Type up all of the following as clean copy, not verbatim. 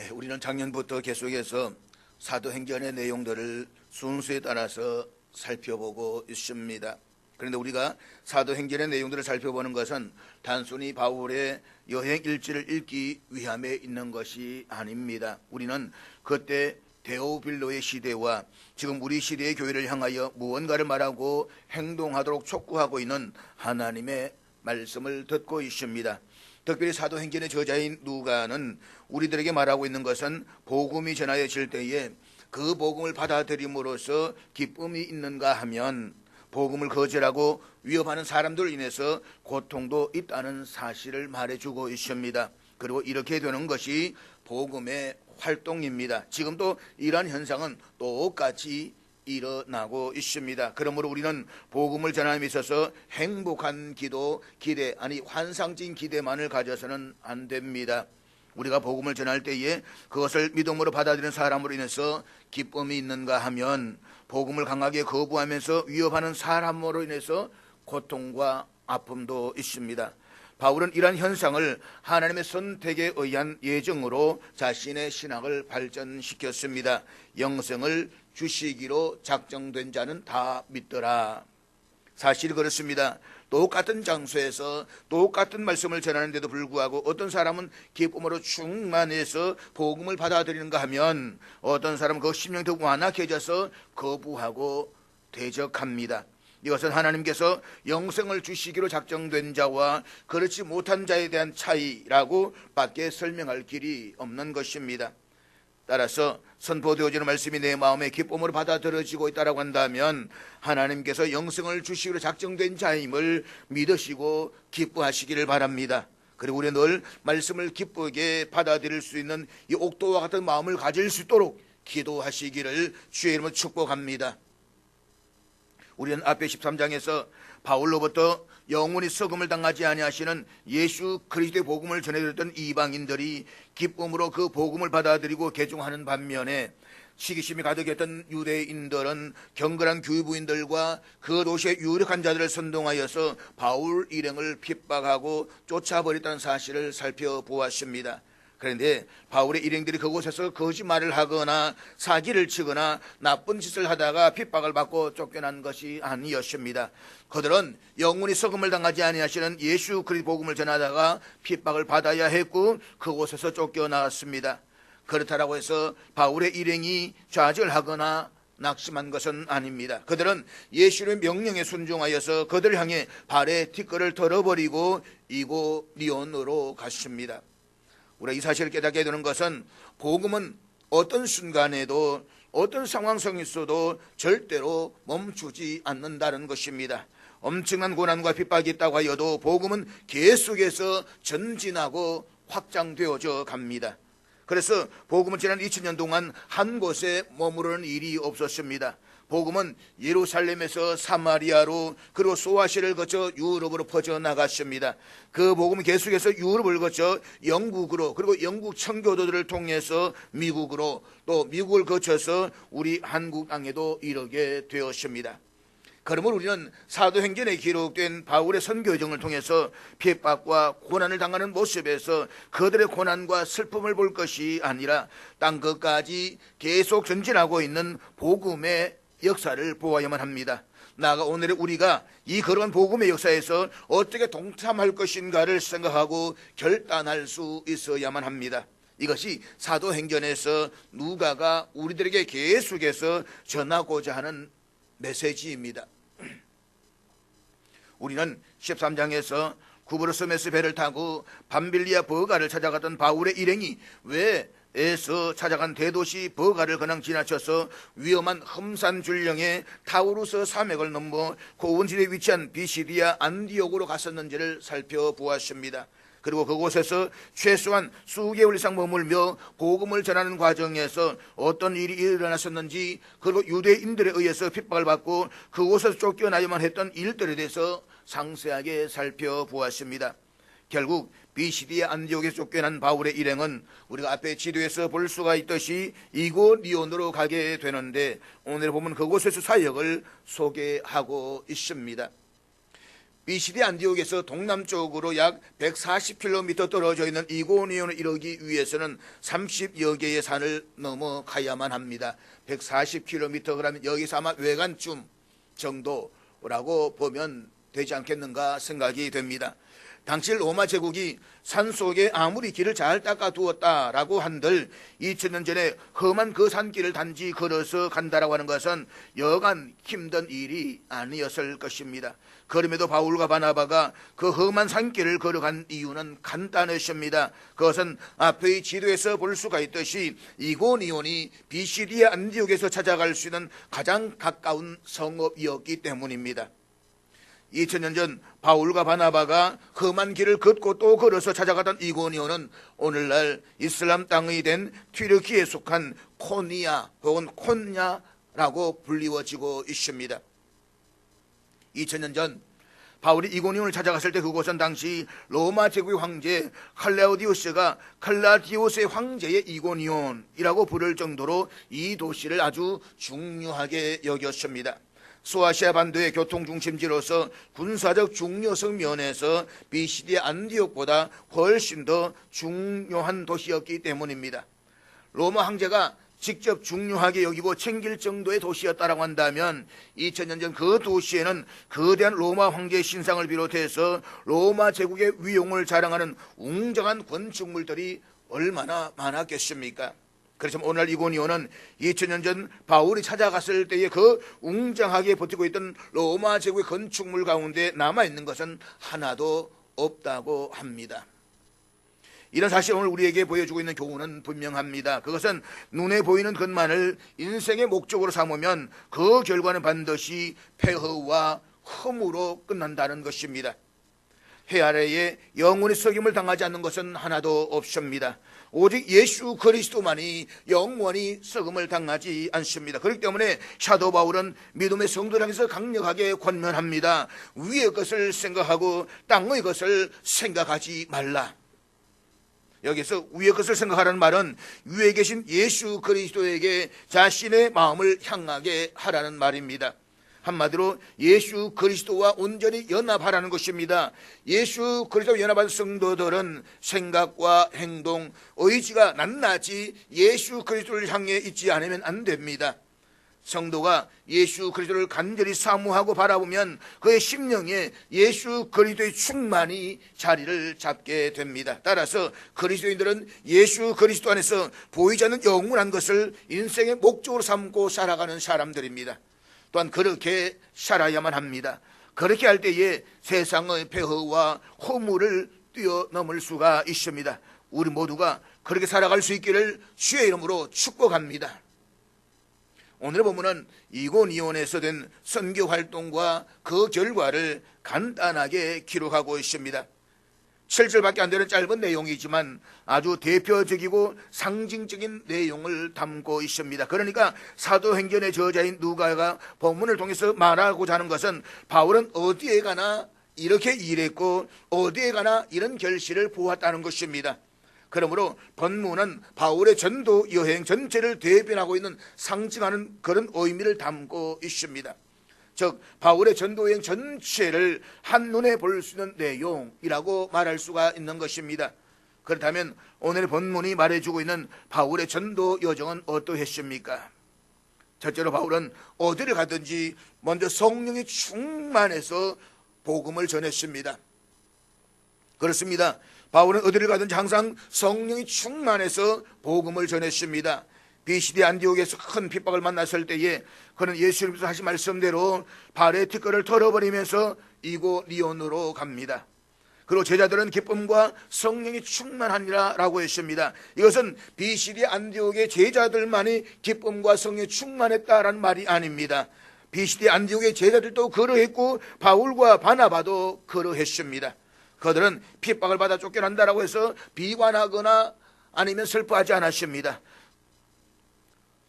우리는 작년부터 계속해서 사도행전의 내용들을 순서에 따라서 살펴보고 있습니다. 그런데 우리가 사도행전의 내용들을 살펴보는 것은 단순히 바울의 여행 일지를 읽기 위함에 있는 것이 아닙니다. 우리는 그때 데오빌로의 시대와 지금 우리 시대의 교회를 향하여 무언가를 말하고 행동하도록 촉구하고 있는 하나님의 말씀을 듣고 있습니다. 특별히 사도행전의 저자인 누가는 우리들에게 말하고 있는 것은 복음이 전하여질 때에 그 복음을 받아들임으로써 기쁨이 있는가 하면 복음을 거절하고 위협하는 사람들로 인해서 고통도 있다는 사실을 말해주고 있습니다. 그리고 이렇게 되는 것이 복음의 활동입니다. 지금도 이러한 현상은 똑같이 일어나고 있습니다. 그러므로 우리는 복음을 전함에 있어서 행복한 기도, 기대, 아니 환상적인 기대만을 가져서는 안 됩니다. 우리가 복음을 전할 때에 그것을 믿음으로 받아들이는 사람으로 인해서 기쁨이 있는가 하면 복음을 강하게 거부하면서 위협하는 사람으로 인해서 고통과 아픔도 있습니다. 바울은 이러한 현상을 하나님의 선택에 의한 예정으로 자신의 신학을 발전시켰습니다. 영생을 주시기로 작정된 자는 다 믿더라. 사실 그렇습니다. 똑같은 장소에서 똑같은 말씀을 전하는데도 불구하고 어떤 사람은 기쁨으로 충만해서 복음을 받아들이는가 하면 어떤 사람은 그 심령이 더 완악해져서 거부하고 대적합니다. 이것은 하나님께서 영생을 주시기로 작정된 자와 그렇지 못한 자에 대한 차이라고 밖에 설명할 길이 없는 것입니다. 따라서 선포되어지는 말씀이 내 마음에 기쁨으로 받아들여지고 있다고 한다면 하나님께서 영생을 주시기로 작정된 자임을 믿으시고 기뻐하시기를 바랍니다. 그리고 우리는 늘 말씀을 기쁘게 받아들일 수 있는 이 옥도와 같은 마음을 가질 수 있도록 기도하시기를 주의 이름으로 축복합니다. 우리는 앞에 13장에서 바울로부터 영원히 썩음을 당하지 아니하시는 예수 그리스도의 복음을 전해드렸던 이방인들이 기쁨으로 그 복음을 받아들이고 개종하는 반면에 시기심이 가득했던 유대인들은 경건한 교회부인들과 그 도시의 유력한 자들을 선동하여서 바울 일행을 핍박하고 쫓아버렸다는 사실을 살펴보았습니다. 그런데 바울의 일행들이 그곳에서 거짓말을 하거나 사기를 치거나 나쁜 짓을 하다가 핍박을 받고 쫓겨난 것이 아니었습니다. 그들은 영원히 썩음을 당하지 아니하시는 예수 그리스도 복음을 전하다가 핍박을 받아야 했고 그곳에서 쫓겨나왔습니다. 그렇다고 해서 바울의 일행이 좌절하거나 낙심한 것은 아닙니다. 그들은 예수의 명령에 순종하여서 그들을 향해 발에 티끌을 털어버리고 이고니온으로 갔습니다. 우리가 이 사실을 깨닫게 되는 것은 복음은 어떤 순간에도 어떤 상황 속에서도 절대로 멈추지 않는다는 것입니다. 엄청난 고난과 핍박이 있다고 하여도 복음은 계속해서 전진하고 확장되어져 갑니다. 그래서 복음은 지난 2000년 동안 한 곳에 머무르는 일이 없었습니다. 복음은 예루살렘에서 사마리아로 그리고 소아시아를 거쳐 유럽으로 퍼져나갔습니다. 그 복음은 계속해서 유럽을 거쳐 영국으로 그리고 영국 청교도들을 통해서 미국으로 또 미국을 거쳐서 우리 한국 땅에도 이르게 되었습니다. 그러므로 우리는 사도행전에 기록된 바울의 선교 여정을 통해서 핍박과 고난을 당하는 모습에서 그들의 고난과 슬픔을 볼 것이 아니라 땅 끝까지 계속 전진하고 있는 복음의 역사를 보아야만 합니다. 나아가 오늘의 우리가 이 그런 복음의 역사에서 어떻게 동참할 것인가를 생각하고 결단할 수 있어야만 합니다. 이것이 사도행전에서 누가가 우리들에게 계속해서 전하고자 하는 메시지입니다. 우리는 13장에서 구브로스메스 배를 타고 밤빌리아 버가를 찾아갔던 바울의 일행이 왜 에서 찾아간 대도시 버가를 그냥 지나쳐서 위험한 험산 줄령의 타우루스 산맥을 넘어 고원지대에 위치한 비시리아 안디옥으로 갔었는지를 살펴보았습니다. 그리고 그곳에서 최소한 수개월 이상 머물며 복음을 전하는 과정에서 어떤 일이 일어났었는지 그리고 유대인들에 의해서 핍박을 받고 그곳에서 쫓겨나야만 했던 일들에 대해서 상세하게 살펴보았습니다. 결국 비시디아 안디옥에서 쫓겨난 바울의 일행은 우리가 앞에 지도에서 볼 수가 있듯이 이고니온으로 가게 되는데 오늘 보면 그곳에서 사역을 소개하고 있습니다. 비시디 안디옥에서 동남쪽으로 약 140km 떨어져 있는 이고니온에 이르기 위해서는 30여 개의 산을 넘어가야만 합니다. 140km 그러면 여기서 아마 외관쯤 정도라고 보면 되지 않겠는가 생각이 됩니다. 당시 로마 제국이 산속에 아무리 길을 잘 닦아두었다라고 한들 2000년 전에 험한 그 산길을 단지 걸어서 간다라고 하는 것은 여간 힘든 일이 아니었을 것입니다. 그럼에도 바울과 바나바가 그 험한 산길을 걸어간 이유는 간단했습니다. 그것은 앞의 지도에서 볼 수가 있듯이 이고니온이 비시디아 안디옥에서 찾아갈 수 있는 가장 가까운 성읍이었기 때문입니다. 2000년 전 바울과 바나바가 험한 길을 걷고 또 걸어서 찾아가던 이고니온은 오늘날 이슬람 땅이 된 튀르키에 속한 코니아 혹은 콘냐라고 불리워지고 있습니다. 2000년 전 바울이 이고니온을 찾아갔을 때 그곳은 당시 로마 제국의 황제 클라우디우스가 클라디우스의 황제의 이고니온이라고 부를 정도로 이 도시를 아주 중요하게 여겼습니다. 소아시아 반도의 교통 중심지로서 군사적 중요성 면에서 비시디아 안디옥보다 훨씬 더 중요한 도시였기 때문입니다. 로마 황제가 직접 중요하게 여기고 챙길 정도의 도시였다라고 한다면 2000년 전 그 도시에는 거대한 로마 황제의 신상을 비롯해서 로마 제국의 위용을 자랑하는 웅장한 건축물들이 얼마나 많았겠습니까? 그렇지만 오늘 이고니온은 2000년 전 바울이 찾아갔을 때에 그 웅장하게 버티고 있던 로마 제국의 건축물 가운데 남아있는 것은 하나도 없다고 합니다. 이런 사실 오늘 우리에게 보여주고 있는 교훈은 분명합니다. 그것은 눈에 보이는 것만을 인생의 목적으로 삼으면 그 결과는 반드시 폐허와 흠으로 끝난다는 것입니다. 해 아래에 영원히 속임을 당하지 않는 것은 하나도 없습니다. 오직 예수 그리스도만이 영원히 썩음을 당하지 않습니다. 그렇기 때문에 사도 바울은 믿음의 성도를 향해서 강력하게 권면합니다. 위의 것을 생각하고 땅의 것을 생각하지 말라. 여기서 위의 것을 생각하라는 말은 위에 계신 예수 그리스도에게 자신의 마음을 향하게 하라는 말입니다. 한마디로 예수 그리스도와 온전히 연합하라는 것입니다. 예수 그리스도와 연합한 성도들은 생각과 행동, 의지가 낱낱이 예수 그리스도를 향해 있지 않으면 안 됩니다. 성도가 예수 그리스도를 간절히 사모하고 바라보면 그의 심령에 예수 그리스도의 충만이 자리를 잡게 됩니다. 따라서 그리스도인들은 예수 그리스도 안에서 보이지 않는 영원한 것을 인생의 목적으로 삼고 살아가는 사람들입니다. 또한 그렇게 살아야만 합니다. 그렇게 할 때에 세상의 폐허와 허물을 뛰어넘을 수가 있습니다. 우리 모두가 그렇게 살아갈 수 있기를 주의 이름으로 축복합니다. 오늘의 본문은 이고니온에서 된 선교 활동과 그 결과를 간단하게 기록하고 있습니다. 7절밖에 안 되는 짧은 내용이지만 아주 대표적이고 상징적인 내용을 담고 있습니다. 그러니까 사도행전의 저자인 누가가 본문을 통해서 말하고자 하는 것은 바울은 어디에 가나 이렇게 일했고 어디에 가나 이런 결실을 보았다는 것입니다. 그러므로 본문은 바울의 전도 여행 전체를 대변하고 있는 상징하는 그런 의미를 담고 있습니다. 즉 바울의 전도여행 전체를 한눈에 볼 수 있는 내용이라고 말할 수가 있는 것입니다. 그렇다면 오늘 본문이 말해주고 있는 바울의 전도 여정은 어떠했습니까? 첫째로 바울은 어디를 가든지 먼저 성령이 충만해서 복음을 전했습니다. 그렇습니다. 바울은 어디를 가든지 항상 성령이 충만해서 복음을 전했습니다. 비시디 안디옥에서 큰 핍박을 만났을 때에 그는 예수님께서 하신 말씀대로 발의 티끌을 털어버리면서 이고니온으로 갑니다. 그리고 제자들은 기쁨과 성령이 충만하니라 라고 했습니다. 이것은 비시디 안디옥의 제자들만이 기쁨과 성령이 충만했다라는 말이 아닙니다. 비시디 안디옥의 제자들도 그러했고 바울과 바나바도 그러했습니다. 그들은 핍박을 받아 쫓겨난다라고 해서 비관하거나 아니면 슬퍼하지 않았습니다.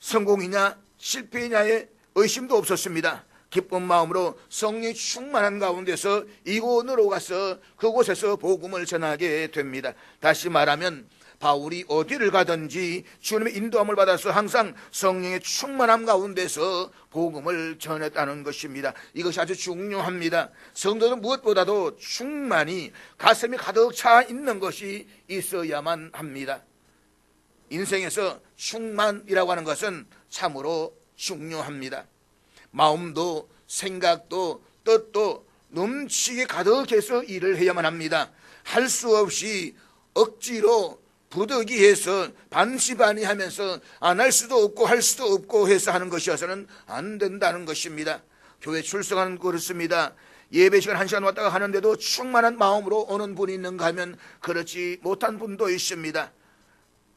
성공이냐 실패냐의 의심도 없었습니다. 기쁜 마음으로 성령이 충만한 가운데서 이곳으로 가서 그곳에서 복음을 전하게 됩니다. 다시 말하면 바울이 어디를 가든지 주님의 인도함을 받아서 항상 성령의 충만함 가운데서 복음을 전했다는 것입니다. 이것이 아주 중요합니다. 성도는 무엇보다도 충만히 가슴이 가득 차 있는 것이 있어야만 합니다. 인생에서 충만이라고 하는 것은 참으로 중요합니다. 마음도 생각도 뜻도 넘치게 가득해서 일을 해야만 합니다. 할 수 없이 억지로 부득이해서 반시반이 하면서 안 할 수도 없고 할 수도 없고 해서 하는 것이어서는 안 된다는 것입니다. 교회 출석하는 그렇습니다. 예배 시간 1시간 왔다가 하는데도 충만한 마음으로 오는 분이 있는가 하면 그렇지 못한 분도 있습니다.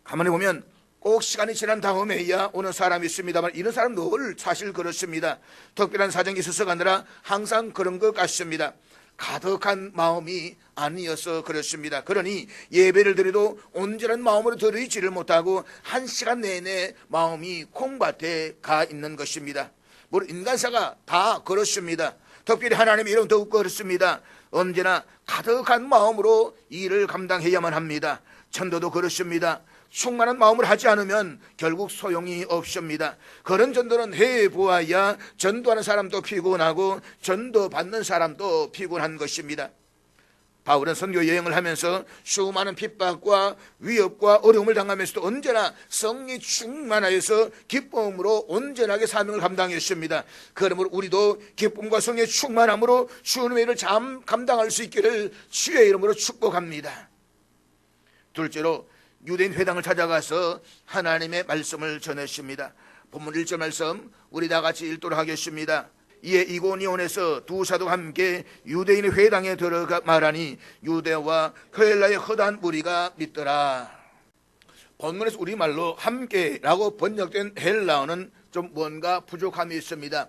가만히 보면 꼭 시간이 지난 다음에야 오는 사람이 있습니다만 이런 사람 늘 사실 그렇습니다. 특별한 사정이 있어서가 아니라 항상 그런 것 같습니다. 가득한 마음이 아니어서 그렇습니다. 그러니 예배를 드려도 온전한 마음으로 드리지를 못하고 1시간 내내 마음이 콩밭에 가 있는 것입니다. 물론 인간사가 다 그렇습니다. 특별히 하나님의 이름 더욱 그렇습니다. 언제나 가득한 마음으로 일을 감당해야만 합니다. 전도도 그렇습니다. 충만한 마음을 하지 않으면 결국 소용이 없습니다. 그런 전도는 해보아야 전도하는 사람도 피곤하고 전도받는 사람도 피곤한 것입니다. 바울은 선교 여행을 하면서 수많은 핍박과 위협과 어려움을 당하면서도 언제나 성령이 충만하여서 기쁨으로 온전하게 사명을 감당했습니다. 그러므로 우리도 기쁨과 성령의 충만함으로 주님의 일을 잘 감당할 수 있기를 주의 이름으로 축복합니다. 둘째로 유대인 회당을 찾아가서 하나님의 말씀을 전했습니다. 본문 1절 말씀 우리 다 같이 읽도록 하겠습니다. 이에 이고니온에서 두 사도가 함께 유대인의 회당에 들어가 말하니 유대와 헬라의 허다한 무리가 믿더라. 본문에서 우리말로 함께라고 번역된 헬라어는 좀 뭔가 부족함이 있습니다.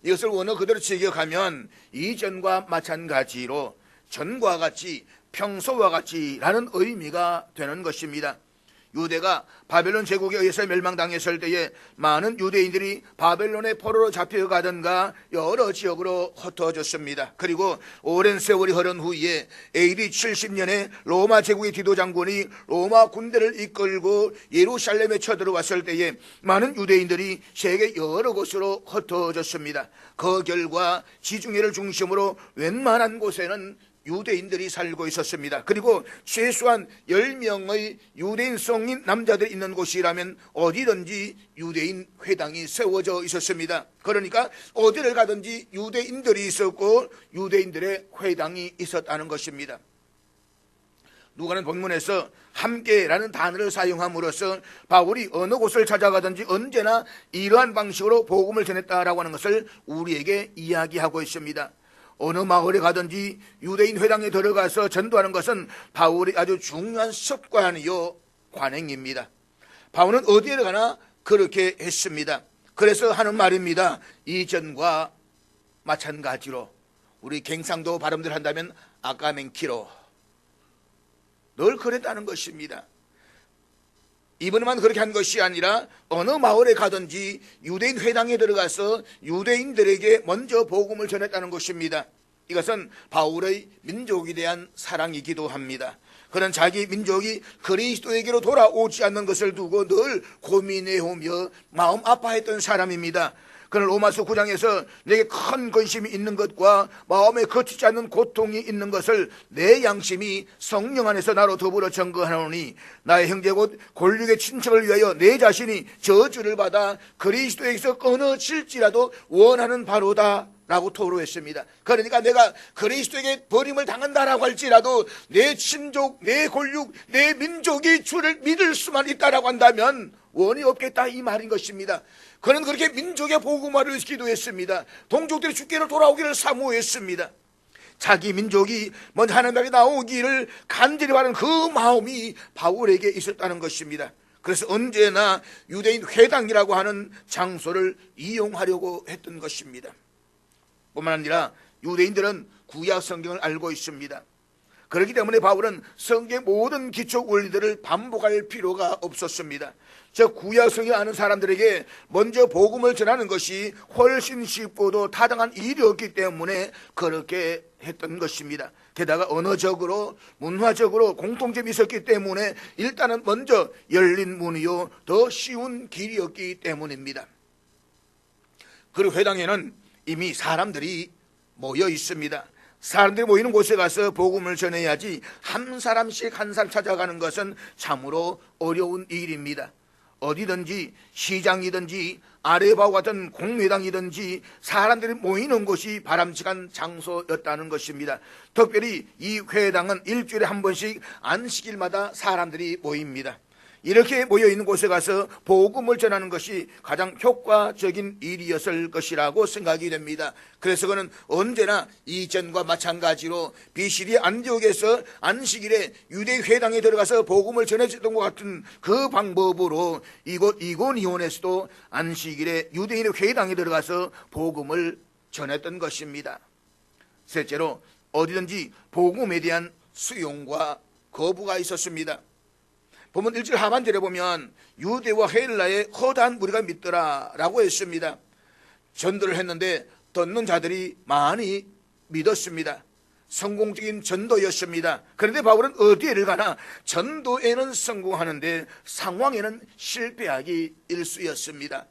이것을 원어 그대로 직역하면 이전과 마찬가지로 전과 같이 평소와 같이라는 의미가 되는 것입니다. 유대가 바벨론 제국에 의해서 멸망당했을 때에 많은 유대인들이 바벨론의 포로로 잡혀가던가 여러 지역으로 흩어졌습니다. 그리고 오랜 세월이 흐른 후에 AD 70년에 로마 제국의 디도 장군이 로마 군대를 이끌고 예루살렘에 쳐들어왔을 때에 많은 유대인들이 세계 여러 곳으로 흩어졌습니다. 그 결과 지중해를 중심으로 웬만한 곳에는 유대인들이 살고 있었습니다. 그리고 최소한 10명의 유대인 성인 남자들이 있는 곳이라면 어디든지 유대인 회당이 세워져 있었습니다. 그러니까 어디를 가든지 유대인들이 있었고 유대인들의 회당이 있었다는 것입니다. 누가는 본문에서 함께라는 단어를 사용함으로써 바울이 어느 곳을 찾아가든지 언제나 이러한 방식으로 복음을 전했다라고 하는 것을 우리에게 이야기하고 있습니다. 어느 마을에 가든지 유대인 회당에 들어가서 전도하는 것은 바울의 아주 중요한 습관이요 관행입니다. 바울은 어디에 가나 그렇게 했습니다. 그래서 하는 말입니다. 이전과 마찬가지로 우리 갱상도 발음들 한다면 아까멘키로 늘 그랬다는 것입니다. 이번에만 그렇게 한 것이 아니라 어느 마을에 가든지 유대인 회당에 들어가서 유대인들에게 먼저 복음을 전했다는 것입니다. 이것은 바울의 민족에 대한 사랑이기도 합니다. 그는 자기 민족이 그리스도에게로 돌아오지 않는 것을 두고 늘 고민해오며 마음 아파했던 사람입니다. 그는 로마서 9장에서 내게 큰 근심이 있는 것과 마음에 거치지 않는 고통이 있는 것을 내 양심이 성령 안에서 나로 더불어 증거하노니 나의 형제 곧 골육의 친척을 위하여 내 자신이 저주를 받아 그리스도에게서 끊어질지라도 원하는 바로다 라고 토로했습니다. 그러니까 내가 그리스도에게 버림을 당한다라고 할지라도 내 친족, 내 골육, 내 민족이 주를 믿을 수만 있다라고 한다면 원이 없겠다 이 말인 것입니다. 그는 그렇게 민족의 복음화를 기도했습니다. 동족들이 주께로 돌아오기를 사모했습니다. 자기 민족이 먼저 하나님 앞에 나오기를 간절히 바라는 그 마음이 바울에게 있었다는 것입니다. 그래서 언제나 유대인 회당이라고 하는 장소를 이용하려고 했던 것입니다. 뿐만 아니라 유대인들은 구약 성경을 알고 있습니다. 그렇기 때문에 바울은 성경의 모든 기초 원리들을 반복할 필요가 없었습니다. 저 구약 성경을 아는 사람들에게 먼저 복음을 전하는 것이 훨씬 쉽고도 타당한 일이었기 때문에 그렇게 했던 것입니다. 게다가 언어적으로 문화적으로 공통점이 있었기 때문에 일단은 먼저 열린 문이요 더 쉬운 길이었기 때문입니다. 그리고 회당에는 이미 사람들이 모여 있습니다. 사람들이 모이는 곳에 가서 복음을 전해야지 한 사람씩 한 사람 찾아가는 것은 참으로 어려운 일입니다. 어디든지 시장이든지 아레바와 같은 공회당이든지 사람들이 모이는 곳이 바람직한 장소였다는 것입니다. 특별히 이 회당은 일주일에 한 번씩 안식일마다 사람들이 모입니다. 이렇게 모여있는 곳에 가서 복음을 전하는 것이 가장 효과적인 일이었을 것이라고 생각이 됩니다. 그래서 그는 언제나 이전과 마찬가지로 비시디 안디옥에서 안식일에 유대 회당에 들어가서 복음을 전해줬던 것 같은 그 방법으로 이곳 이고니온에서도 안식일에 유대인의 회당에 들어가서 복음을 전했던 것입니다. 셋째로 어디든지 복음에 대한 수용과 거부가 있었습니다. 보면 1절 하반절에 보면 유대와 헬라의 허다한 무리가 믿더라 라고 했습니다. 전도를 했는데 듣는 자들이 많이 믿었습니다. 성공적인 전도였습니다. 그런데 바울은 어디를 가나 전도에는 성공하는데 상황에는 실패하기 일쑤였습니다.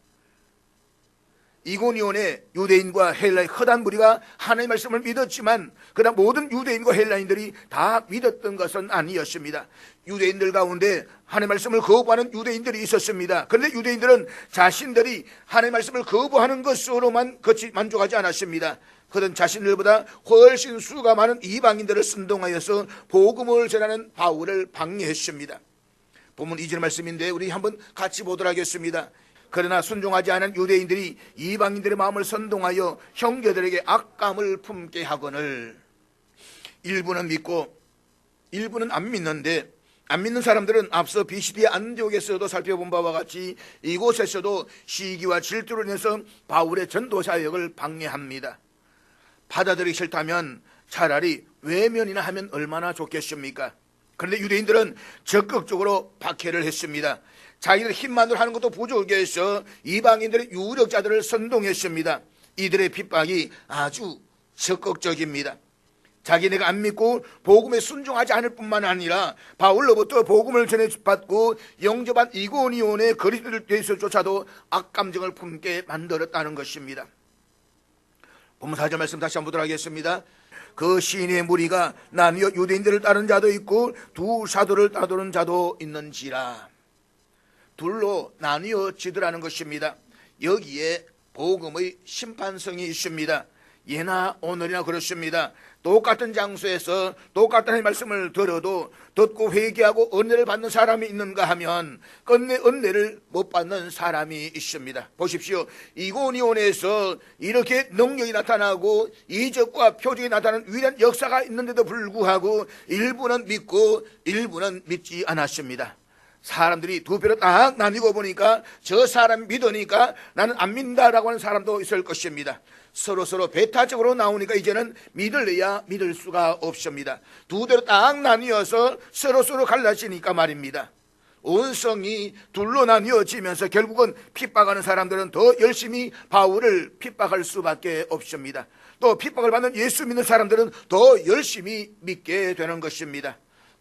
이고니온의 유대인과 헬라의 허다한 무리가 하나님의 말씀을 믿었지만 그러나 모든 유대인과 헬라인들이 다 믿었던 것은 아니었습니다. 유대인들 가운데 하나님의 말씀을 거부하는 유대인들이 있었습니다. 그런데 유대인들은 자신들이 하나님의 말씀을 거부하는 것으로만 만족하지 않았습니다. 그들은 자신들보다 훨씬 수가 많은 이방인들을 선동하여서 복음을 전하는 바울을 방해했습니다. 본문 2절 말씀인데 우리 한번 같이 보도록 하겠습니다. 그러나 순종하지 않은 유대인들이 이방인들의 마음을 선동하여 형제들에게 악감을 품게 하거늘 일부는 믿고 일부는 안 믿는데 안 믿는 사람들은 앞서 비시디 안디옥에서도 살펴본 바와 같이 이곳에서도 시기와 질투로 인해서 바울의 전도 사역을 방해합니다. 받아들이기 싫다면 차라리 외면이나 하면 얼마나 좋겠습니까? 그런데 유대인들은 적극적으로 박해를 했습니다. 자기들 힘만으로 하는 것도 부족하게 해서 이방인들의 유력자들을 선동했습니다. 이들의 핍박이 아주 적극적입니다. 자기네가 안 믿고 복음에 순종하지 않을 뿐만 아니라 바울로부터 복음을 전해받고 영접한 이고니온의 그리스도를 대해서조차도 악감정을 품게 만들었다는 것입니다. 본문 4절 말씀 다시 한번 보도록 하겠습니다. 그 시인의 무리가 나뉘어 유대인들을 따르는 자도 있고 두 사도를 따르는 자도 있는지라. 둘로 나뉘어지더라는 것입니다. 여기에 복음의 심판성이 있습니다. 예나 오늘이나 그렇습니다. 똑같은 장소에서 똑같은 하나님의 말씀을 들어도 듣고 회개하고 은혜를 받는 사람이 있는가 하면 끝내 은혜를 못 받는 사람이 있습니다. 보십시오. 이고니온에서 이렇게 능력이 나타나고 이적과 표적이 나타나는 위대한 역사가 있는데도 불구하고 일부는 믿고 일부는 믿지 않았습니다. 사람들이 두 배로 딱 나뉘고 보니까 저 사람 믿으니까 나는 안 믿는다라고 하는 사람도 있을 것입니다. 서로 배타적으로 나오니까 이제는 믿을래야 믿을 수가 없습니다. 두 대로 딱 나뉘어서 서로 갈라지니까 말입니다. 온성이 둘로 나뉘어지면서 결국은 핍박하는 사람들은 더 열심히 바울을 핍박할 수밖에 없습니다. 또 핍박을 받는 예수 믿는 사람들은 더 열심히 믿게 되는 것입니다.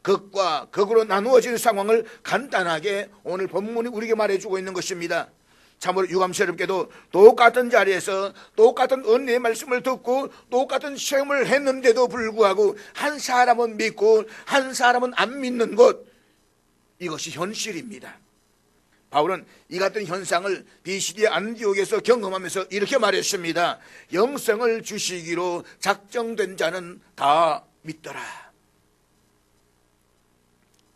극과 극으로 나누어지는 상황을 간단하게 오늘 본문이 우리에게 말해주고 있는 것입니다. 참으로 유감스럽게도 똑같은 자리에서 똑같은 은혜의 말씀을 듣고 똑같은 시험을 했는데도 불구하고 한 사람은 믿고 한 사람은 안 믿는 것, 이것이 현실입니다. 바울은 이 같은 현상을 비시디 안디옥에서 경험하면서 이렇게 말했습니다. 영생을 주시기로 작정된 자는 다 믿더라.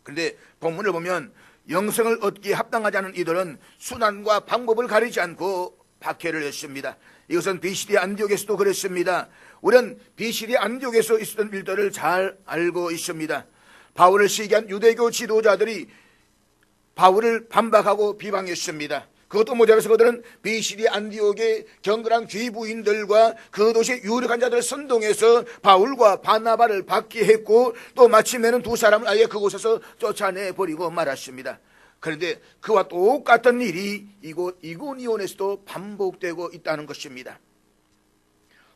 그런데 본문을 보면 영생을 얻기에 합당하지 않은 이들은 순환과 방법을 가리지 않고 박해를 했습니다. 이것은 비시디 안디옥에서도 그랬습니다. 우리는 비시디 안디옥에서 있었던 일들을 잘 알고 있습니다. 바울을 시기한 유대교 지도자들이 바울을 반박하고 비방했습니다. 그것도 모자라서 그들은 비시디 안디옥의 경건한 귀부인들과 그 도시의 유력한 자들을 선동해서 바울과 바나바를 박해했고 또 마침내는 두 사람을 아예 그곳에서 쫓아내버리고 말았습니다. 그런데 그와 똑같은 일이 이곳 이고니온에서도 반복되고 있다는 것입니다.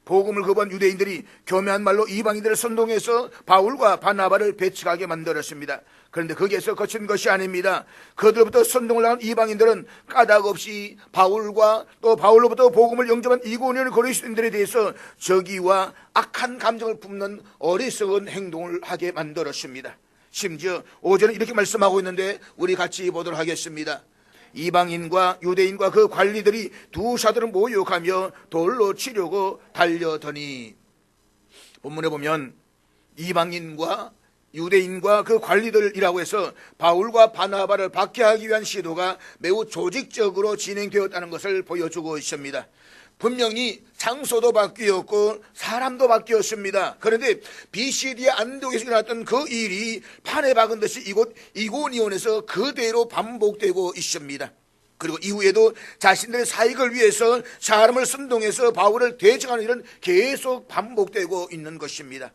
복음을 거부한 유대인들이 교묘한 말로 이방인들을 선동해서 바울과 바나바를 배척하게 만들었습니다. 그런데 거기에서 그친 것이 아닙니다. 그들로부터 선동을 한 이방인들은 까닭 없이 바울과 또 바울로부터 복음을 영접한 이고니온 그리스도인들에 대해서 적의와 악한 감정을 품는 어리석은 행동을 하게 만들었습니다. 심지어 5절은 이렇게 말씀하고 있는데 우리 같이 보도록 하겠습니다. 이방인과 유대인과 그 관리들이 두 사도를 모욕하며 돌로 치려고 달려더니, 본문에 보면 이방인과 유대인과 그 관리들이라고 해서 바울과 바나바를 박해하기 위한 시도가 매우 조직적으로 진행되었다는 것을 보여주고 있습니다. 분명히 장소도 바뀌었고 사람도 바뀌었습니다. 그런데 BCD의 안독에서 일어났던 그 일이 판에 박은 듯이 이곳 이고니온에서 그대로 반복되고 있습니다. 그리고 이후에도 자신들의 사익을 위해서 사람을 선동해서 바울을 대적하는 일은 계속 반복되고 있는 것입니다.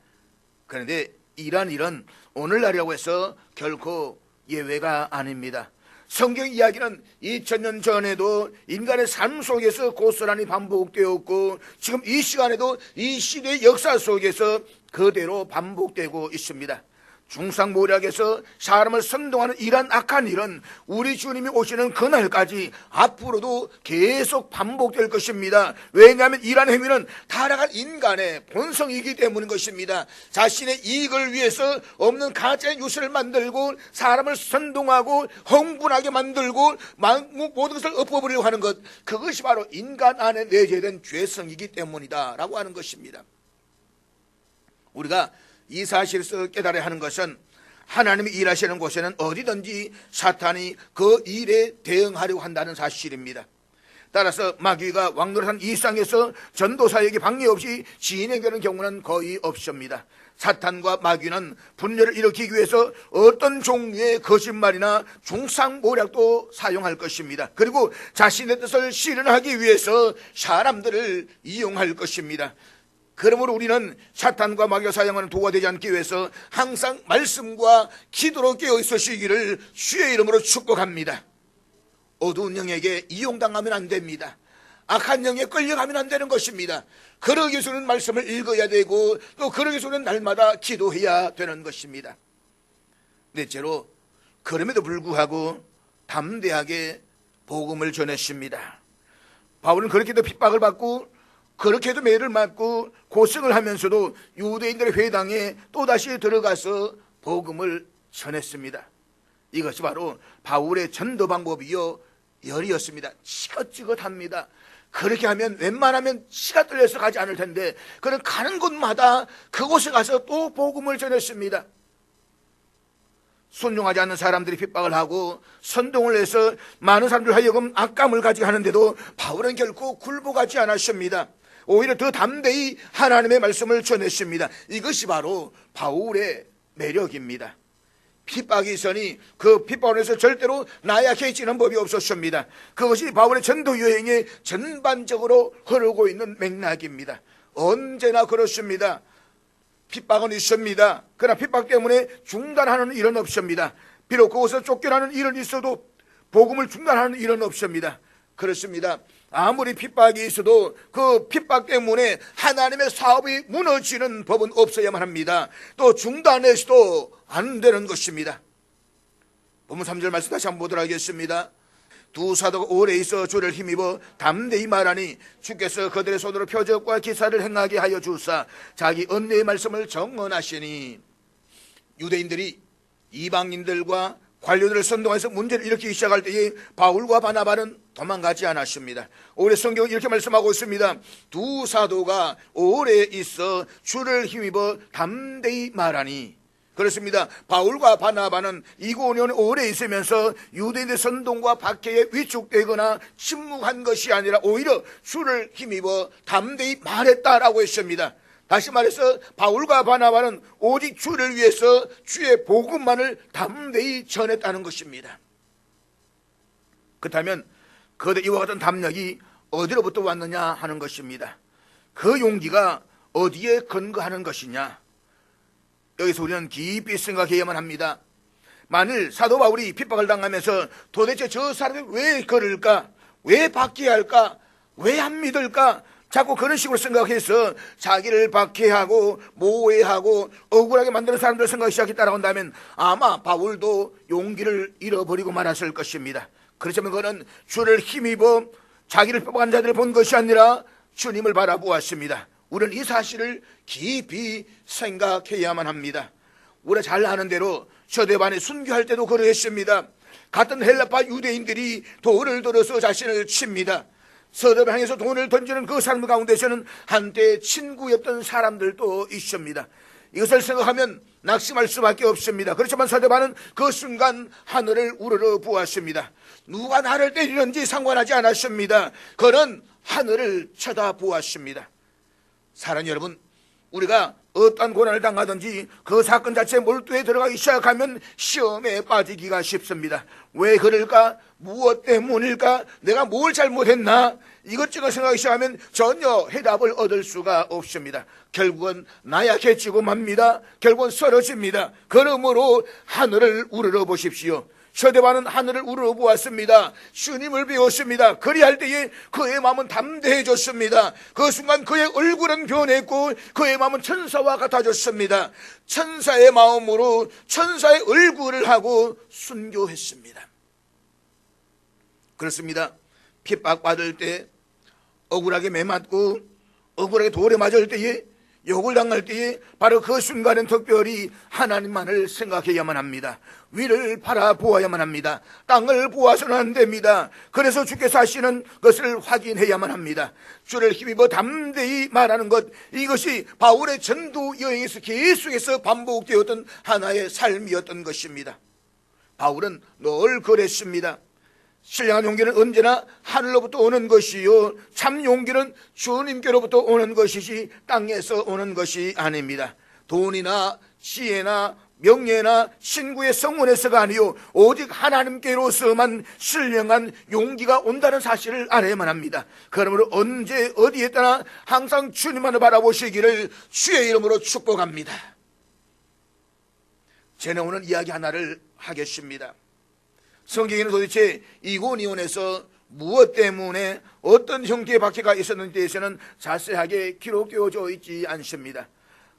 그런데 이러한 일은 오늘날이라고 해서 결코 예외가 아닙니다. 성경 이야기는 2000년 전에도 인간의 삶 속에서 고스란히 반복되었고 지금 이 시간에도 이 시대의 역사 속에서 그대로 반복되고 있습니다. 중상모략에서 사람을 선동하는 이러한 악한 일은 우리 주님이 오시는 그날까지 앞으로도 계속 반복될 것입니다. 왜냐하면 이러한 행위는 타락한 인간의 본성이기 때문인 것입니다. 자신의 이익을 위해서 없는 가짜의 뉴스를 만들고 사람을 선동하고 흥분하게 만들고 모든 것을 엎어버리려고 하는 것, 그것이 바로 인간 안에 내재된 죄성이기 때문이다 라고 하는 것입니다. 우리가 이 사실을 깨달아야 하는 것은 하나님이 일하시는 곳에는 어디든지 사탄이 그 일에 대응하려고 한다는 사실입니다. 따라서 마귀가 왕노릇한 이 세상에서 전도사에게 방해 없이 진행되는 경우는 거의 없습니다. 사탄과 마귀는 분열을 일으키기 위해서 어떤 종류의 거짓말이나 중상모략도 사용할 것입니다. 그리고 자신의 뜻을 실현하기 위해서 사람들을 이용할 것입니다. 그러므로 우리는 사탄과 마귀가 사용하는 도가 되지 않기 위해서 항상 말씀과 기도로 깨어 있으시기를 주의 이름으로 축복합니다. 어두운 영에게 이용당하면 안 됩니다. 악한 영에 끌려가면 안 되는 것입니다. 그러기 위해서는 말씀을 읽어야 되고 또 그러기 위해서는 날마다 기도해야 되는 것입니다. 넷째로, 그럼에도 불구하고 담대하게 복음을 전했습니다. 바울은 그렇게도 핍박을 받고 그렇게도 매를 맞고 고생을 하면서도 유대인들의 회당에 또다시 들어가서 복음을 전했습니다. 이것이 바로 바울의 전도 방법이요 열이었습니다. 지긋지긋합니다. 그렇게 하면 웬만하면 치가 떨려서 가지 않을 텐데 그는 가는 곳마다 그곳에 가서 또 복음을 전했습니다. 순종하지 않는 사람들이 핍박을 하고 선동을 해서 많은 사람들 하여금 악감을 가지게 하는데도 바울은 결코 굴복하지 않았습니다. 오히려 더 담대히 하나님의 말씀을 전했습니다. 이것이 바로 바울의 매력입니다. 핍박이 있으니 그 핍박에서 절대로 나약해지는 법이 없었습니다. 그것이 바울의 전도 여행에 전반적으로 흐르고 있는 맥락입니다. 언제나 그렇습니다. 핍박은 있습니다. 그러나 핍박 때문에 중단하는 일은 없습니다. 비록 그곳에서 쫓겨나는 일은 있어도 복음을 중단하는 일은 없습니다. 그렇습니다. 아무리 핍박이 있어도 그 핍박 때문에 하나님의 사업이 무너지는 법은 없어야만 합니다. 또 중단해서도 안 되는 것입니다. 본문 3절 말씀 다시 한번 보도록 하겠습니다. 두 사도가 오래 있어 주를 힘입어 담대히 말하니 주께서 그들의 손으로 표적과 기사를 행하게 하여 주사 자기 은혜의 말씀을 정언하시니, 유대인들이 이방인들과 관료들을 선동해서 문제를 일으키기 시작할 때에 바울과 바나바는 도망가지 않았습니다. 오히려 성경은 이렇게 말씀하고 있습니다. 두 사도가 오래 있어 주를 힘입어 담대히 말하니, 그렇습니다. 바울과 바나바는 이고니온에 오래 있으면서 유대인의 선동과 박해에 위축되거나 침묵한 것이 아니라 오히려 주를 힘입어 담대히 말했다라고 했습니다. 다시 말해서 바울과 바나바는 오직 주를 위해서 주의 복음만을 담대히 전했다는 것입니다. 그렇다면 그들 이와 같은 담력이 어디로부터 왔느냐 하는 것입니다. 그 용기가 어디에 근거하는 것이냐, 여기서 우리는 깊이 생각해야만 합니다. 만일 사도 바울이 핍박을 당하면서 도대체 저 사람이 왜 그럴까, 왜 박해야 할까, 왜 안 믿을까, 자꾸 그런 식으로 생각해서 자기를 박해하고 모해하고 억울하게 만드는 사람들 생각이 시작했다라고 한다면 아마 바울도 용기를 잃어버리고 말았을 것입니다. 그렇지만 그는 주를 힘입어 자기를 뽑아간 자들을 본 것이 아니라 주님을 바라보았습니다. 우리는 이 사실을 깊이 생각해야만 합니다. 우리가 잘 아는 대로 서대반에 순교할 때도 그러했습니다. 같은 헬라파 유대인들이 돌을 들어서 자신을 칩니다. 서대반 향해서 돈을 던지는 그 사람 가운데서는 한때 친구였던 사람들도 있습니다. 이것을 생각하면 낙심할 수밖에 없습니다. 그렇지만 서대반은 그 순간 하늘을 우러러 보았습니다. 누가 나를 때리는지 상관하지 않았습니다. 그는 하늘을 쳐다보았습니다. 사랑하는 여러분, 우리가 어떠한 고난을 당하든지 그 사건 자체에 몰두해 들어가기 시작하면 시험에 빠지기가 쉽습니다. 왜 그럴까? 무엇 때문일까? 내가 뭘 잘못했나? 이것저것 생각하기 시작하면 전혀 해답을 얻을 수가 없습니다. 결국은 나약해지고 맙니다. 결국은 쓰러집니다. 그러므로 하늘을 우러러 보십시오. 서대반은 하늘을 우러보았습니다. 주님을 배웠습니다. 그리할 때에 그의 마음은 담대해졌습니다. 그 순간 그의 얼굴은 변했고 그의 마음은 천사와 같아졌습니다. 천사의 마음으로 천사의 얼굴을 하고 순교했습니다. 그렇습니다. 핍박받을 때, 억울하게 매맞고 억울하게 돌에 맞을 때에, 욕을 당할 때에 바로 그 순간엔 특별히 하나님만을 생각해야만 합니다. 위를 바라보아야만 합니다. 땅을 보아서는 안 됩니다. 그래서 주께서 하시는 것을 확인해야만 합니다. 주를 힘입어 담대히 말하는 것, 이것이 바울의 전도 여행에서 계속해서 반복되었던 하나의 삶이었던 것입니다. 바울은 늘 그랬습니다. 신령한 용기는 언제나 하늘로부터 오는 것이요 참 용기는 주님께로부터 오는 것이지 땅에서 오는 것이 아닙니다. 돈이나 지혜나 명예나 신구의 성원에서가 아니요 오직 하나님께로서만 신령한 용기가 온다는 사실을 알아야만 합니다. 그러므로 언제 어디에 따라 항상 주님만을 바라보시기를 주의 이름으로 축복합니다. 저는 오늘 이야기 하나를 하겠습니다. 성경에는 도대체 이고니온에서 무엇 때문에 어떤 형태의 박해가 있었는지에 대해서는 자세하게 기록되어져 있지 않습니다.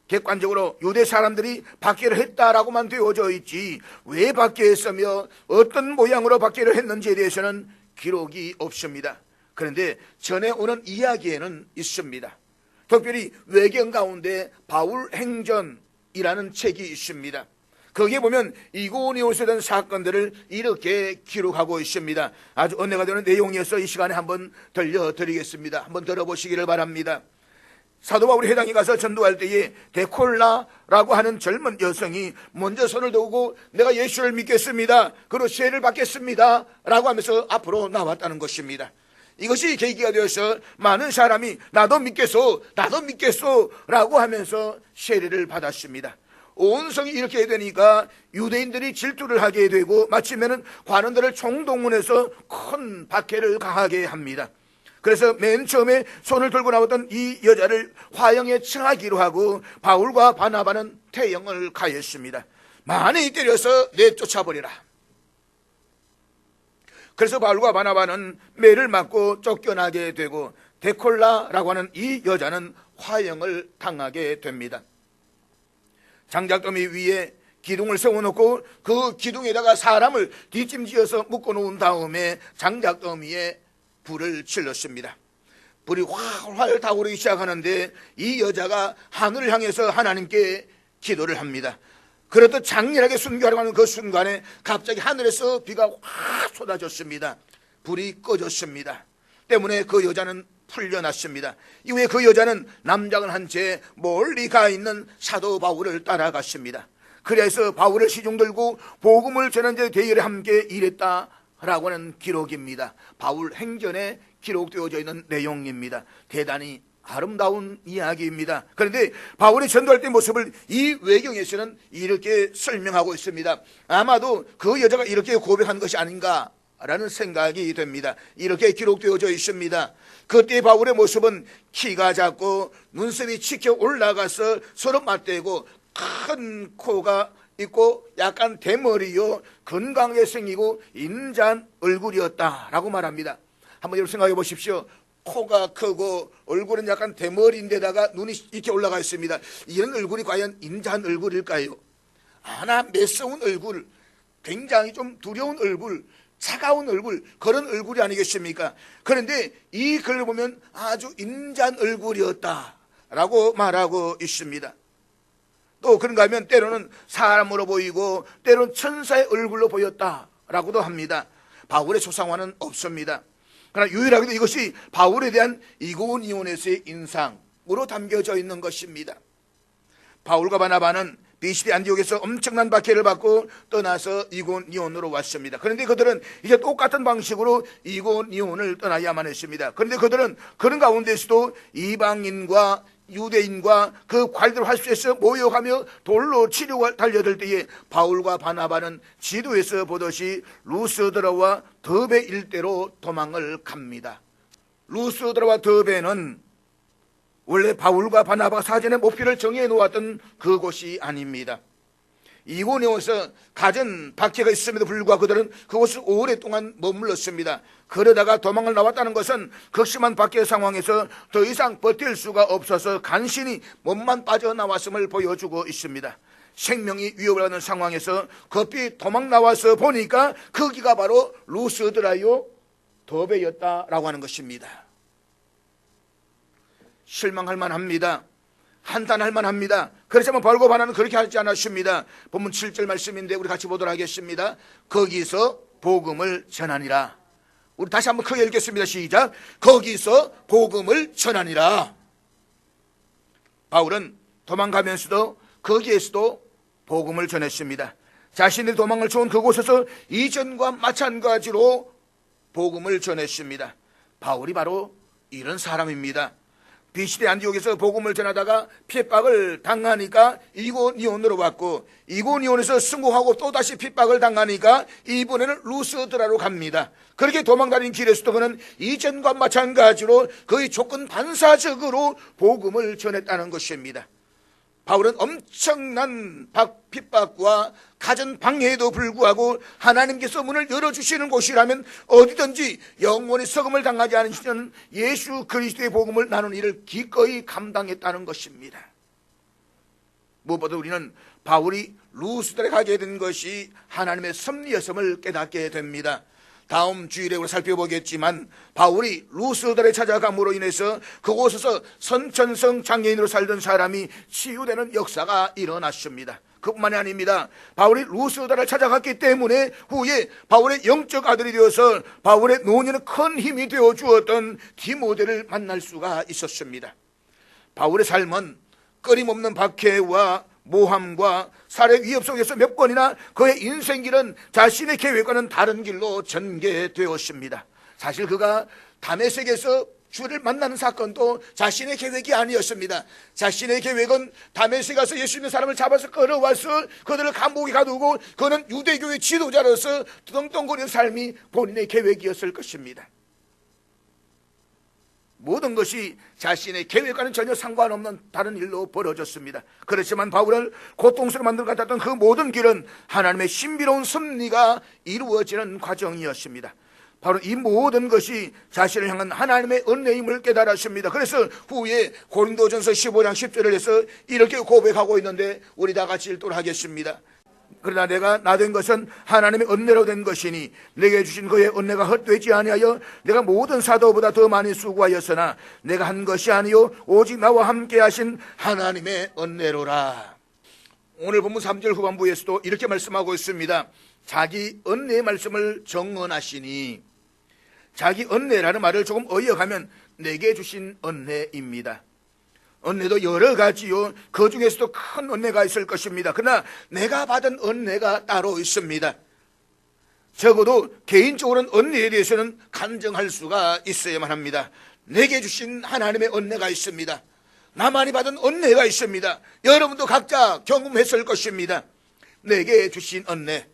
객관적으로 유대 사람들이 박해를 했다라고만 되어져 있지 왜 박해했으며 어떤 모양으로 박해를 했는지에 대해서는 기록이 없습니다. 그런데 전해오는 이야기에는 있습니다. 특별히 외경 가운데 바울 행전이라는 책이 있습니다. 거기에 보면 이고니온에서 된 사건들을 이렇게 기록하고 있습니다. 아주 은혜가 되는 내용이어서 이 시간에 한번 들려드리겠습니다. 한번 들어보시기를 바랍니다. 사도 바울이 회당에 가서 전도할 때에 데콜라라고 하는 젊은 여성이 먼저 손을 들고 내가 예수를 믿겠습니다, 그리고 세례를 받겠습니다 라고 하면서 앞으로 나왔다는 것입니다. 이것이 계기가 되어서 많은 사람이 나도 믿겠소 라고 하면서 세례를 받았습니다. 온 성이 이렇게 되니까 유대인들이 질투를 하게 되고 마침에는 관원들을 총동원해서 큰 박해를 가하게 합니다. 그래서 맨 처음에 손을 들고 나왔던 이 여자를 화형에 청하기로 하고 바울과 바나바는 태형을 가했습니다. 많이 때려서 내쫓아버리라. 그래서 바울과 바나바는 매를 맞고 쫓겨나게 되고 데콜라라고 하는 이 여자는 화형을 당하게 됩니다. 장작더미 위에 기둥을 세워놓고 그 기둥에다가 사람을 뒷짐지어서 묶어놓은 다음에 장작더미에 불을 질렀습니다. 불이 활활 타오르기 시작하는데 이 여자가 하늘을 향해서 하나님께 기도를 합니다. 그렇듯 장렬하게 순교하려고 하는 그 순간에 갑자기 하늘에서 비가 확 쏟아졌습니다. 불이 꺼졌습니다. 때문에 그 여자는 풀려났습니다. 이후에 그 여자는 남장을 한 채 멀리 가 있는 사도 바울을 따라갔습니다. 그래서 바울을 시중 들고 복음을 전하는 데 대열에 함께 일했다라고 하는 기록입니다. 바울 행전에 기록되어져 있는 내용입니다. 대단히 아름다운 이야기입니다. 그런데 바울이 전도할 때 모습을 이 외경에서는 이렇게 설명하고 있습니다. 아마도 그 여자가 이렇게 고백한 것이 아닌가 라는 생각이 됩니다. 이렇게 기록되어져 있습니다. 그때 바울의 모습은 키가 작고 눈썹이 치켜 올라가서 서로 맞대고 큰 코가 있고 약간 대머리요 건강하게 생기고 인자한 얼굴이었다라고 말합니다. 한번 여러분 생각해 보십시오. 코가 크고 얼굴은 약간 대머리인데다가 눈이 이렇게 올라가 있습니다. 이런 얼굴이 과연 인자한 얼굴일까요? 하나 매서운 얼굴, 굉장히 좀 두려운 얼굴, 차가운 얼굴, 그런 얼굴이 아니겠습니까? 그런데 이 글을 보면 아주 인자한 얼굴이었다라고 말하고 있습니다. 또 그런가 하면 때로는 사람으로 보이고 때로는 천사의 얼굴로 보였다라고도 합니다. 바울의 초상화는 없습니다. 그러나 유일하게도 이것이 바울에 대한 이고니온에서의 인상으로 담겨져 있는 것입니다. 바울과 바나바는 비시디 안디옥에서 엄청난 박해를 받고 떠나서 이고니온으로 왔습니다. 그런데 그들은 이제 똑같은 방식으로 이고니온을 떠나야만 했습니다. 그런데 그들은 그런 가운데서도 이방인과 유대인과 그 관리들 활수에서 모여가며 돌로 치려고 달려들 때에 바울과 바나바는 지도에서 보듯이 루스드라와 더베 일대로 도망을 갑니다. 루스드라와 더베는 원래 바울과 바나바가 사전에 목표를 정해 놓았던 그곳이 아닙니다. 이고니온에서 갖은 박해가 있음에도 불구하고 그들은 그곳을 오랫동안 머물렀습니다. 그러다가 도망을 나왔다는 것은 극심한 박해 상황에서 더 이상 버틸 수가 없어서 간신히 몸만 빠져나왔음을 보여주고 있습니다. 생명이 위협을 받는 상황에서 급히 도망 나와서 보니까 거기가 바로 루스드라요 더베였다라고 하는 것입니다. 실망할 만합니다. 한탄할 만합니다. 그렇지만 바울과 바나바는 그렇게 하지 않았습니다. 본문 7절 말씀인데 우리 같이 보도록 하겠습니다. 거기서 복음을 전하니라. 우리 다시 한번 크게 읽겠습니다. 시작. 거기서 복음을 전하니라. 바울은 도망가면서도 거기에서도 복음을 전했습니다. 자신의 도망을 쳐온 그곳에서 이전과 마찬가지로 복음을 전했습니다. 바울이 바로 이런 사람입니다. 비시디 안디옥에서 복음을 전하다가 핍박을 당하니까 이고니온으로 왔고, 이고니온에서 성공하고 또다시 핍박을 당하니까 이번에는 루스드라로 갑니다. 그렇게 도망가는 길에서도 그는 이전과 마찬가지로 거의 조건 반사적으로 복음을 전했다는 것입니다. 바울은 엄청난 핍박과 가전 방해에도 불구하고 하나님께서 문을 열어주시는 곳이라면 어디든지 영원히 석음을 당하지 않으시는 예수 그리스도의 복음을 나누는 일을 기꺼이 감당했다는 것입니다. 무엇보다 우리는 바울이 루스드라에 가게 된 것이 하나님의 섭리였음을 깨닫게 됩니다. 다음 주일에 우리 살펴보겠지만 바울이 루스드라에 찾아감으로 인해서 그곳에서 선천성 장애인으로 살던 사람이 치유되는 역사가 일어났습니다. 그뿐만이 아닙니다. 바울이 루스드라를 찾아갔기 때문에 후에 바울의 영적 아들이 되어서 바울의 노년에 큰 힘이 되어 주었던 디모데를 만날 수가 있었습니다. 바울의 삶은 끊임없는 박해와 모함과 살해 위협 속에서 몇 번이나 그의 인생길은 자신의 계획과는 다른 길로 전개되었습니다. 사실 그가 다메섹에서 주를 만나는 사건도 자신의 계획이 아니었습니다. 자신의 계획은 다메섹에 가서 예수 믿는 사람을 잡아서 끌어와서 그들을 감옥에 가두고 그는 유대교의 지도자로서 떵떵거리는 삶이 본인의 계획이었을 것입니다. 모든 것이 자신의 계획과는 전혀 상관없는 다른 일로 벌어졌습니다. 그렇지만 바울을 고통스럽게 만들 것 같았던 그 모든 길은 하나님의 신비로운 섭리가 이루어지는 과정이었습니다. 바로 이 모든 것이 자신을 향한 하나님의 은혜임을 깨달았습니다. 그래서 후에 고린도전서 15장 10절을 해서 이렇게 고백하고 있는데 우리 다 같이 읽도록 하겠습니다. 그러나 내가 나 된 것은 하나님의 은혜로 된 것이니 내게 주신 그의 은혜가 헛되지 아니하여 내가 모든 사도보다 더 많이 수고하였으나 내가 한 것이 아니요 오직 나와 함께 하신 하나님의 은혜로라. 오늘 본문 3절 후반부에서도 이렇게 말씀하고 있습니다. 자기 은혜의 말씀을 정언하시니, 자기 은혜라는 말을 조금 어이어가면 내게 주신 은혜입니다. 은혜도 여러 가지요. 그 중에서도 큰 은혜가 있을 것입니다. 그러나 내가 받은 은혜가 따로 있습니다. 적어도 개인적으로는 은혜에 대해서는 간증할 수가 있어야만 합니다. 내게 주신 하나님의 은혜가 있습니다. 나만이 받은 은혜가 있습니다. 여러분도 각자 경험했을 것입니다. 내게 주신 은혜,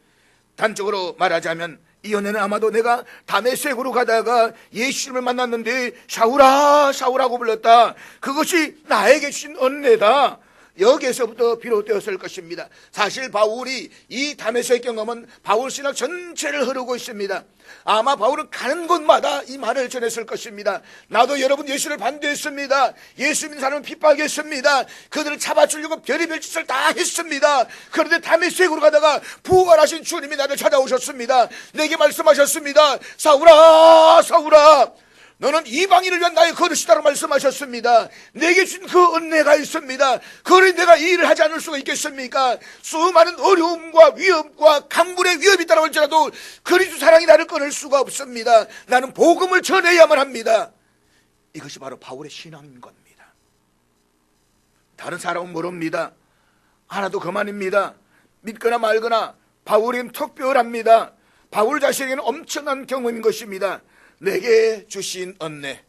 단적으로 말하자면 이 은혜는 아마도 내가 다메섹으로 가다가 예수님을 만났는데 샤울아 샤울하고 불렀다. 그것이 나에게 주신 은혜다. 여기에서부터 비롯되었을 것입니다. 사실 바울이 이 다메섹 경험은 바울 신학 전체를 흐르고 있습니다. 아마 바울은 가는 곳마다 이 말을 전했을 것입니다. 나도 여러분 예수를 반대했습니다. 예수 믿는 사람은 핍박했습니다. 그들을 잡아주려고 별의별 짓을 다 했습니다. 그런데 다메섹으로 가다가 부활하신 주님이 나를 찾아오셨습니다. 내게 말씀하셨습니다. 사울아, 사울아, 너는 이방인을 위한 나의 거룩이다라고 말씀하셨습니다. 내게 준 그 은혜가 있습니다. 그러니 내가 이 일을 하지 않을 수가 있겠습니까? 수많은 어려움과 위협과 강물의 위협이 있다고 할지라도 그리스도 사랑이 나를 끊을 수가 없습니다. 나는 복음을 전해야만 합니다. 이것이 바로 바울의 신앙인 겁니다. 다른 사람은 모릅니다. 하나도 그만입니다. 믿거나 말거나 바울은 특별합니다. 바울 자신에게는 엄청난 경험인 것입니다. 내게 주신 은혜.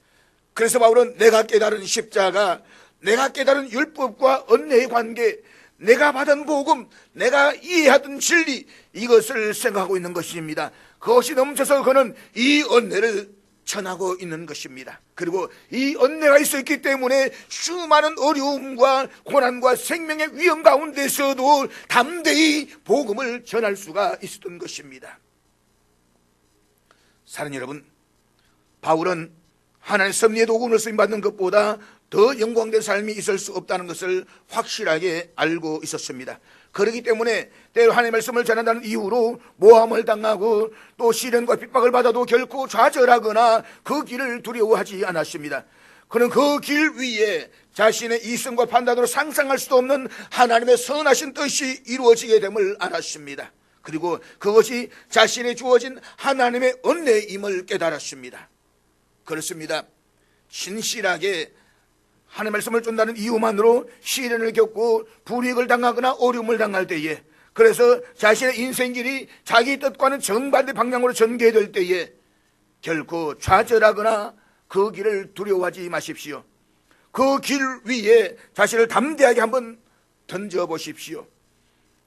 그래서 바울은 내가 깨달은 십자가, 내가 깨달은 율법과 은혜의 관계, 내가 받은 복음, 내가 이해하던 진리, 이것을 생각하고 있는 것입니다. 그것이 넘쳐서 그는 이 은혜를 전하고 있는 것입니다. 그리고 이 은혜가 있었기 때문에 수많은 어려움과 고난과 생명의 위험 가운데서도 담대히 복음을 전할 수가 있었던 것입니다. 사랑하는 여러분, 바울은 하나님의 섭리의 도구로 쓰임받는 것보다 더 영광된 삶이 있을 수 없다는 것을 확실하게 알고 있었습니다. 그렇기 때문에 때로 하나님의 말씀을 전한다는 이유로 모함을 당하고 또 시련과 핍박을 받아도 결코 좌절하거나 그 길을 두려워하지 않았습니다. 그는 그 길 위에 자신의 이성과 판단으로 상상할 수도 없는 하나님의 선하신 뜻이 이루어지게 됨을 알았습니다. 그리고 그것이 자신에 주어진 하나님의 은혜임을 깨달았습니다. 그렇습니다. 신실하게 하나님의 말씀을 쫓는다는 이유만으로 시련을 겪고 불이익을 당하거나 어려움을 당할 때에, 그래서 자신의 인생길이 자기 뜻과는 정반대 방향으로 전개될 때에 결코 좌절하거나 그 길을 두려워하지 마십시오. 그 길 위에 자신을 담대하게 한번 던져보십시오.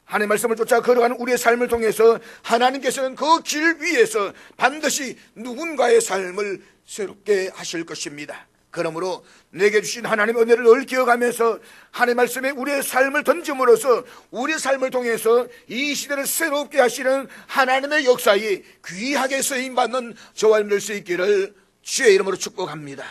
하나님의 말씀을 쫓아 걸어가는 우리의 삶을 통해서 하나님께서는 그 길 위에서 반드시 누군가의 삶을 새롭게 하실 것입니다. 그러므로 내게 주신 하나님의 은혜를 늘 기억하면서 하나님의 말씀에 우리의 삶을 던짐으로써 우리의 삶을 통해서 이 시대를 새롭게 하시는 하나님의 역사에 귀하게 쓰임받는 저와 될 수 있기를 주의 이름으로 축복합니다.